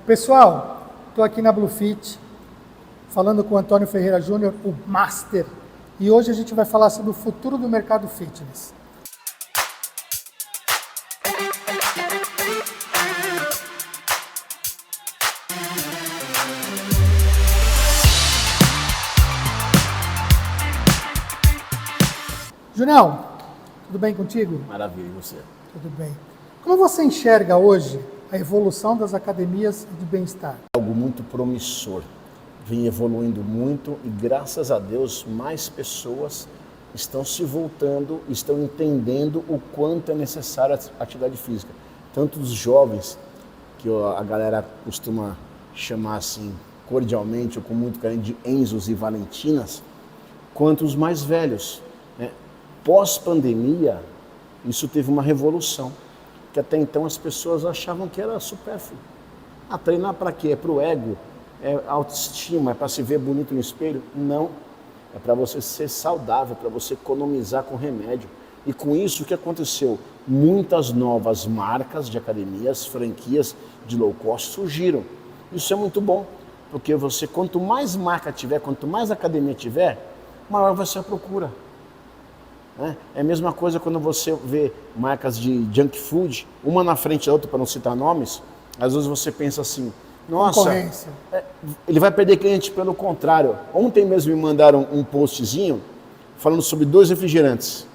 Pessoal, estou aqui na Bluefit, falando com o Antônio Ferreira Júnior, o Master, e hoje a gente vai falar sobre o futuro do mercado fitness. Junião, tudo bem contigo? Maravilha, e você? Tudo bem. Como você enxerga hoje a evolução das academias de bem-estar? Algo muito promissor, vem evoluindo muito e graças a Deus mais pessoas estão se voltando, estão entendendo o quanto é necessária a atividade física. Tanto os jovens, que a galera costuma chamar assim cordialmente ou com muito carinho de Enzos e Valentinas, quanto os mais velhos, né? Pós-pandemia, isso teve uma revolução, que até então as pessoas achavam que era supérfluo. Treinar para quê? É para o ego? É autoestima? É para se ver bonito no espelho? Não. É para você ser saudável, para você economizar com remédio. E com isso, o que aconteceu? Muitas novas marcas de academias, franquias de low cost surgiram. Isso é muito bom, porque você, quanto mais marca tiver, quanto mais academia tiver, maior vai ser a procura. É a mesma coisa quando você vê marcas de junk food, uma na frente da outra, para não citar nomes, às vezes você pensa assim, nossa, ele vai perder cliente. Pelo contrário. Ontem mesmo me mandaram um postzinho falando sobre 2 refrigerantes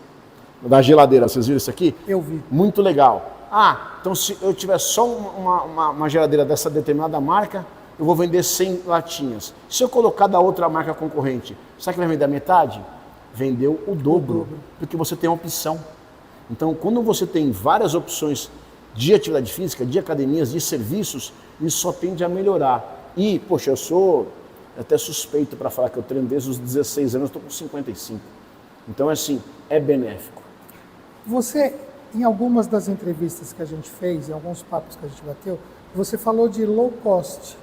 da geladeira, vocês viram isso aqui? Eu vi. Muito legal. Então se eu tiver só uma geladeira dessa determinada marca, eu vou vender 100 latinhas. Se eu colocar da outra marca concorrente, sabe que vai vender a metade? Vendeu o dobro, porque você tem uma opção. Então, quando você tem várias opções de atividade física, de academias, de serviços, isso só tende a melhorar. E, poxa, eu sou até suspeito para falar que eu treino desde os 16 anos, estou com 55. Então, assim, é benéfico. Você, em algumas das entrevistas que a gente fez, em alguns papos que a gente bateu, você falou de low cost.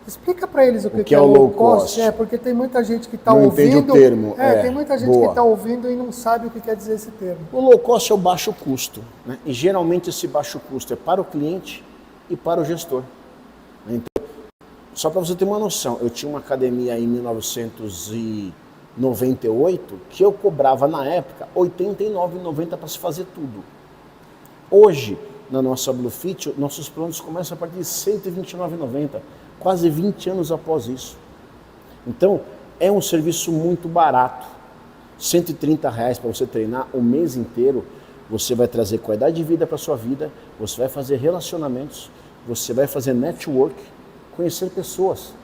Explica para eles o que é low cost. Porque tem muita gente que está ouvindo. Não entende o termo. Tem muita gente que está ouvindo e não sabe o que quer dizer esse termo. O low cost é o baixo custo, né? E geralmente esse baixo custo é para o cliente e para o gestor. Então, só para você ter uma noção, eu tinha uma academia em 1998 que eu cobrava na época R$ 89,90 para se fazer tudo. Hoje, na nossa Bluefit, nossos planos começam a partir de R$ 129,90. Quase 20 anos após isso. Então, é um serviço muito barato. R$ 130 para você treinar o mês inteiro. Você vai trazer qualidade de vida para a sua vida, você vai fazer relacionamentos, você vai fazer network, conhecer pessoas.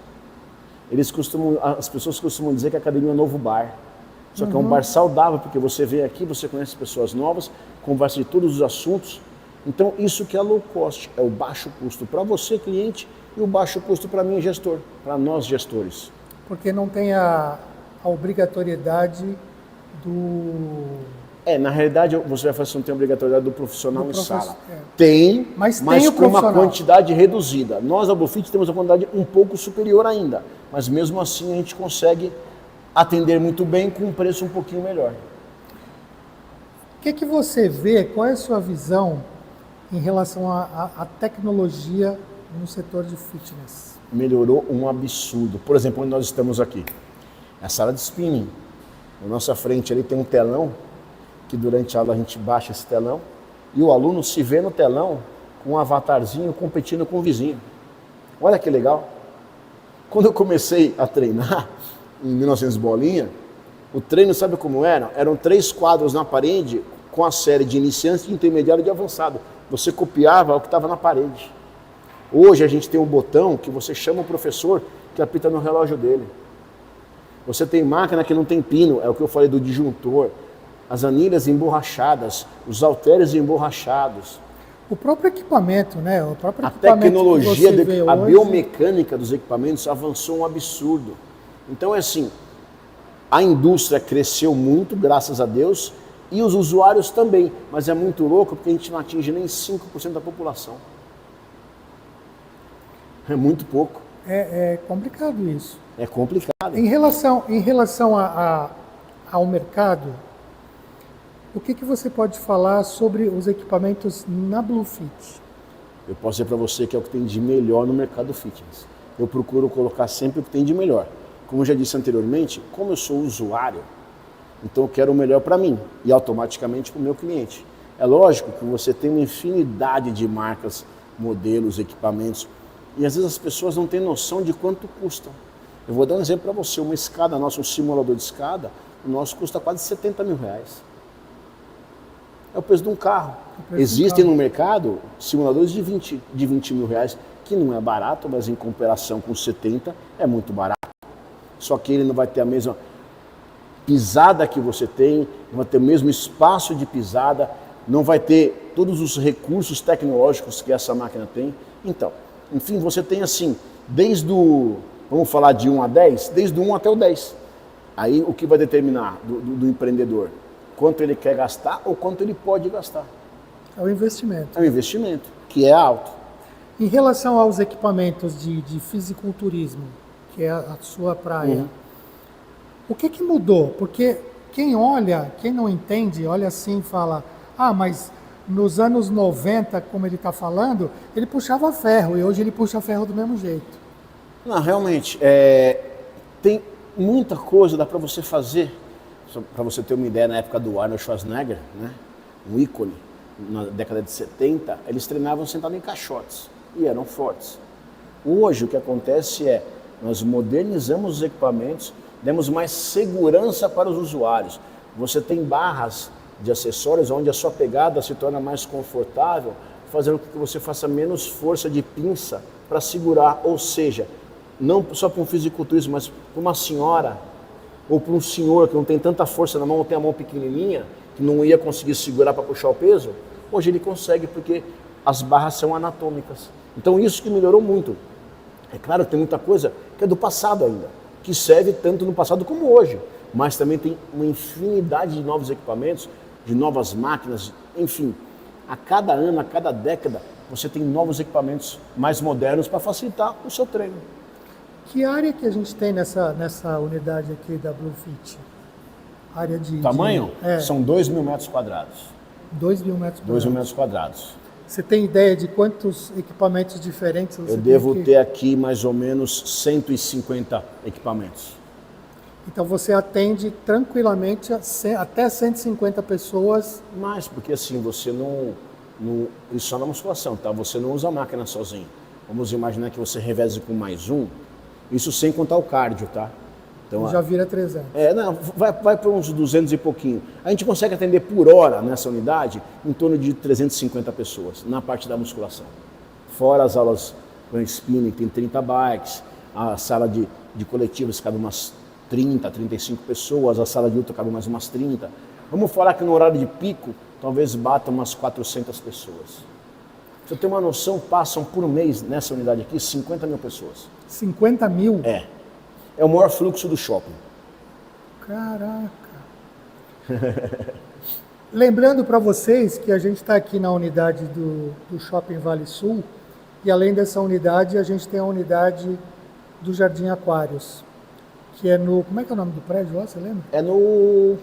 As pessoas costumam dizer que a academia é um novo bar. Só que é um bar saudável, porque você vem aqui, você conhece pessoas novas, conversa de todos os assuntos. Então, isso que é low cost, é o baixo custo para você, cliente, e o baixo custo para mim, gestor, para nós, gestores. Porque não tem a obrigatoriedade do... Na realidade, você vai falar que não tem obrigatoriedade do profissional em sala. Tem, mas com uma quantidade reduzida. Nós, a Bluefit, temos uma quantidade um pouco superior ainda, mas mesmo assim a gente consegue atender muito bem com um preço um pouquinho melhor. O que você vê, qual é a sua visão em relação à tecnologia no setor de fitness? Melhorou um absurdo. Por exemplo, onde nós estamos aqui, a sala de spinning. Na nossa frente ali tem um telão, que durante a aula a gente baixa esse telão, e o aluno se vê no telão com um avatarzinho competindo com o vizinho. Olha que legal. Quando eu comecei a treinar, em 1900 bolinha, o treino sabe como era? Eram 3 quadros na parede com a série de iniciantes, de intermediário e de avançado. Você copiava o que estava na parede. Hoje a gente tem um botão que você chama o professor que apita no relógio dele. Você tem máquina que não tem pino, é o que eu falei do disjuntor. As anilhas emborrachadas, os halteres emborrachados. O próprio equipamento, né? A tecnologia, a biomecânica dos equipamentos avançou um absurdo. Então é assim, a indústria cresceu muito, graças a Deus, e os usuários também. Mas é muito louco porque a gente não atinge nem 5% da população. É muito pouco. É complicado isso. É complicado. Em relação ao mercado, o que você pode falar sobre os equipamentos na Bluefit? Eu posso dizer para você que é o que tem de melhor no mercado fitness. Eu procuro colocar sempre o que tem de melhor. Como eu já disse anteriormente, como eu sou usuário, então eu quero o melhor para mim e automaticamente para o meu cliente. É lógico que você tem uma infinidade de marcas, modelos, equipamentos, e às vezes as pessoas não têm noção de quanto custam. Eu vou dar um exemplo para você, uma escada nossa, um simulador de escada, o nosso custa quase 70 mil reais. É o preço de um carro. Existem no mercado simuladores de 20 mil reais, que não é barato, mas em comparação com 70 é muito barato. Só que ele não vai ter a mesma pisada que você tem, não vai ter o mesmo espaço de pisada, não vai ter todos os recursos tecnológicos que essa máquina tem. Então, enfim, você tem assim, desde o, vamos falar de 1 a 10, desde o 1 até o 10. Aí o que vai determinar do empreendedor? Quanto ele quer gastar ou quanto ele pode gastar. É o investimento. É um investimento, que é alto. Em relação aos equipamentos de fisiculturismo, que é a sua praia, o que mudou? Porque quem olha, quem não entende, olha assim e fala, mas nos anos 90, como ele está falando, ele puxava ferro e hoje ele puxa ferro do mesmo jeito. Não, realmente, tem muita coisa, dá para você fazer. Para você ter uma ideia, na época do Arnold Schwarzenegger, né, um ícone, na década de 70, eles treinavam sentados em caixotes e eram fortes. Hoje o que acontece é, nós modernizamos os equipamentos, demos mais segurança para os usuários. Você tem barras de acessórios onde a sua pegada se torna mais confortável, fazendo com que você faça menos força de pinça para segurar, ou seja, não só para um fisiculturista, mas para uma senhora ou para um senhor que não tem tanta força na mão, ou tem a mão pequenininha, que não ia conseguir segurar para puxar o peso, hoje ele consegue porque as barras são anatômicas. Então isso que melhorou muito. É claro que tem muita coisa que é do passado ainda, que serve tanto no passado como hoje, mas também tem uma infinidade de novos equipamentos, de novas máquinas, enfim. A cada ano, a cada década, você tem novos equipamentos mais modernos para facilitar o seu treino. Que área que a gente tem nessa unidade aqui da Bluefit? Área de... Tamanho? São 2 mil metros quadrados. 2 mil metros quadrados. 2 mil metros quadrados. Você tem ideia de quantos equipamentos diferentes você tem? Eu devo ter aqui mais ou menos 150 equipamentos. Então você atende tranquilamente até 150 pessoas? Mais, porque assim, você não... Isso só na musculação, tá? Você não usa a máquina sozinho. Vamos imaginar que você reveze com mais um, isso sem contar o cardio, tá? Então, já vira 300. Não, vai para uns 200 e pouquinho. A gente consegue atender por hora nessa unidade em torno de 350 pessoas na parte da musculação. Fora as aulas com spinning, tem 30 bikes, a sala de coletivos cabe umas 30, 35 pessoas, a sala de ultra cabe mais umas 30. Vamos falar que no horário de pico, talvez bata umas 400 pessoas. Pra você ter uma noção, passam por mês nessa unidade aqui 50 mil pessoas. 50 mil? É o maior fluxo do shopping. Caraca! Lembrando para vocês que a gente está aqui na unidade do Shopping Vale Sul e além dessa unidade, a gente tem a unidade do Jardim Aquários, que é no... Como é que é o nome do prédio lá, você lembra? É no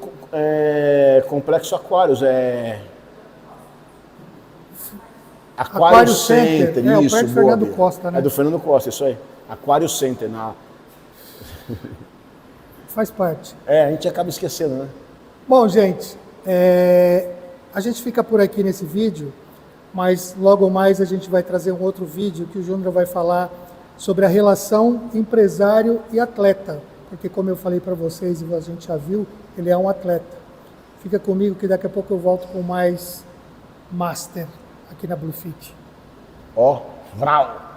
Complexo Aquários, Aquário Center, isso. É o prédio Fernando Costa, né? É do Fernando Costa, isso aí. Aquário Center, Faz parte. A gente acaba esquecendo, né? Bom, gente, a gente fica por aqui nesse vídeo, mas logo mais a gente vai trazer um outro vídeo que o Júnior vai falar sobre a relação empresário e atleta, porque como eu falei para vocês e a gente já viu, ele é um atleta. Fica comigo que daqui a pouco eu volto com mais Master aqui na Bluefit. Vrau!